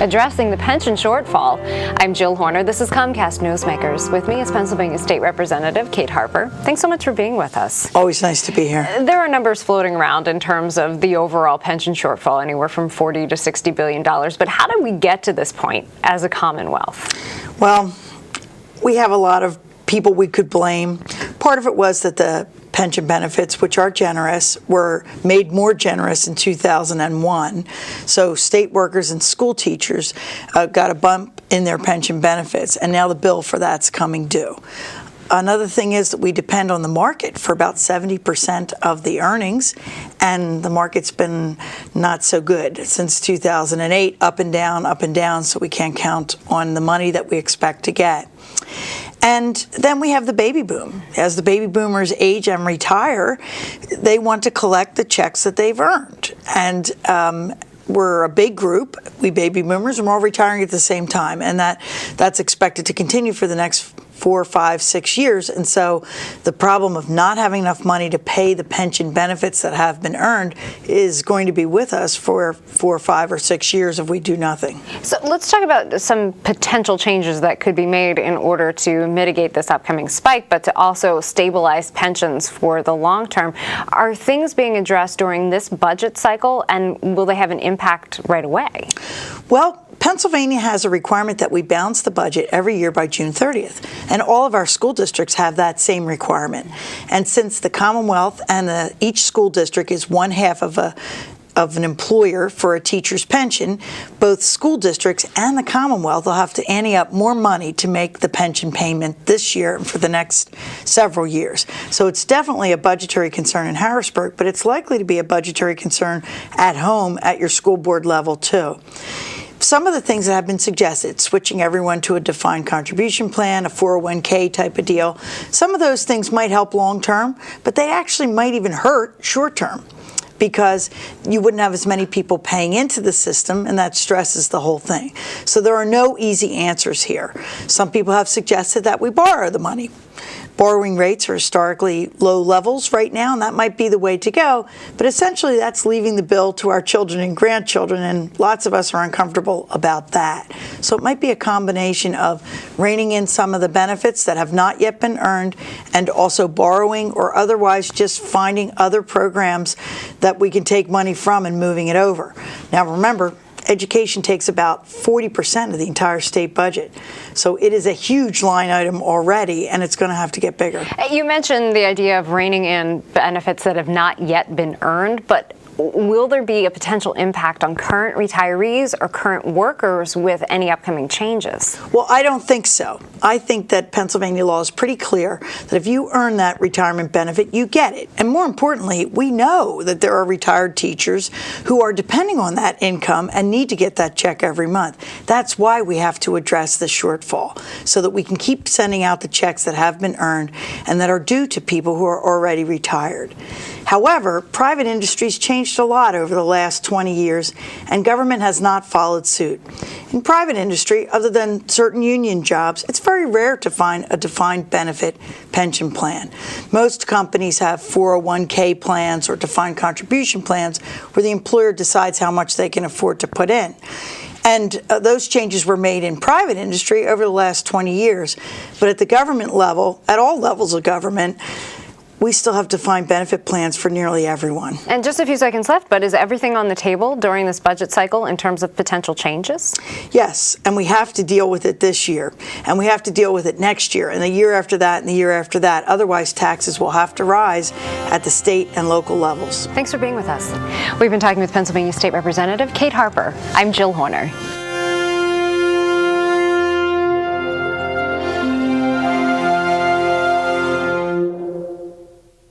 Addressing the pension shortfall. I'm Jill Horner. This is Comcast Newsmakers. With me is Pennsylvania State Representative Kate Harper. Thanks so much for being with us. Always nice to be here. There are numbers floating around in terms of the overall pension shortfall, anywhere from $40 to $60 billion. But how did we get to this point as a Commonwealth? Well, we have a lot of people we could blame. Part of it was that the pension benefits, which are generous, were made more generous in 2001. So state workers and school teachers got a bump in their pension benefits, and now the bill for that's coming due. Another thing is that we depend on the market for about 70% of the earnings, and the market's been not so good since 2008, up and down, so we can't count on the money that we expect to get. And then we have the baby boom. As the baby boomers age and retire, they want to collect the checks that they've earned. And we're a big group, we baby boomers, and we're all retiring at the same time. And that's expected to continue for the next 4, 5, 6 years. And so the problem of not having enough money to pay the pension benefits that have been earned is going to be with us for 4, 5, or 6 years if we do nothing. So let's talk about some potential changes that could be made in order to mitigate this upcoming spike, but to also stabilize pensions for the long term. Are things being addressed during this budget cycle, and will they have an impact right away? Well, Pennsylvania has a requirement that we balance the budget every year by June 30th, and all of our school districts have that same requirement. And since the Commonwealth and each school district is one half of an employer for a teacher's pension, both school districts and the Commonwealth will have to ante up more money to make the pension payment this year and for the next several years. So it's definitely a budgetary concern in Harrisburg, but it's likely to be a budgetary concern at home at your school board level too. Some of the things that have been suggested, switching everyone to a defined contribution plan, a 401k type of deal, some of those things might help long term, but they actually might even hurt short term, because you wouldn't have as many people paying into the system, and that stresses the whole thing. So there are no easy answers here. Some people have suggested that we borrow the money. Borrowing rates are historically low levels right now, and that might be the way to go, but essentially that's leaving the bill to our children and grandchildren, and lots of us are uncomfortable about that. So it might be a combination of reining in some of the benefits that have not yet been earned, and also borrowing, or otherwise just finding other programs that we can take money from and moving it over. Now remember, education takes about 40% of the entire state budget. So it is a huge line item already, and it's going to have to get bigger. You mentioned the idea of reining in benefits that have not yet been earned, but will there be a potential impact on current retirees or current workers with any upcoming changes? Well, I don't think so. I think that Pennsylvania law is pretty clear that if you earn that retirement benefit, you get it. And more importantly, we know that there are retired teachers who are depending on that income and need to get that check every month. That's why we have to address the shortfall, so that we can keep sending out the checks that have been earned and that are due to people who are already retired. However, private industry's changed a lot over the last 20 years, and government has not followed suit. In private industry, other than certain union jobs, it's very rare to find a defined benefit pension plan. Most companies have 401k plans or defined contribution plans where the employer decides how much they can afford to put in. And those changes were made in private industry over the last 20 years. But at the government level, at all levels of government, we still have defined benefit plans for nearly everyone. And just a few seconds left, but is everything on the table during this budget cycle in terms of potential changes? Yes, and we have to deal with it this year, and we have to deal with it next year, and the year after that, and the year after that. Otherwise, taxes will have to rise at the state and local levels. Thanks for being with us. We've been talking with Pennsylvania State Representative Kate Harper. I'm Jill Horner.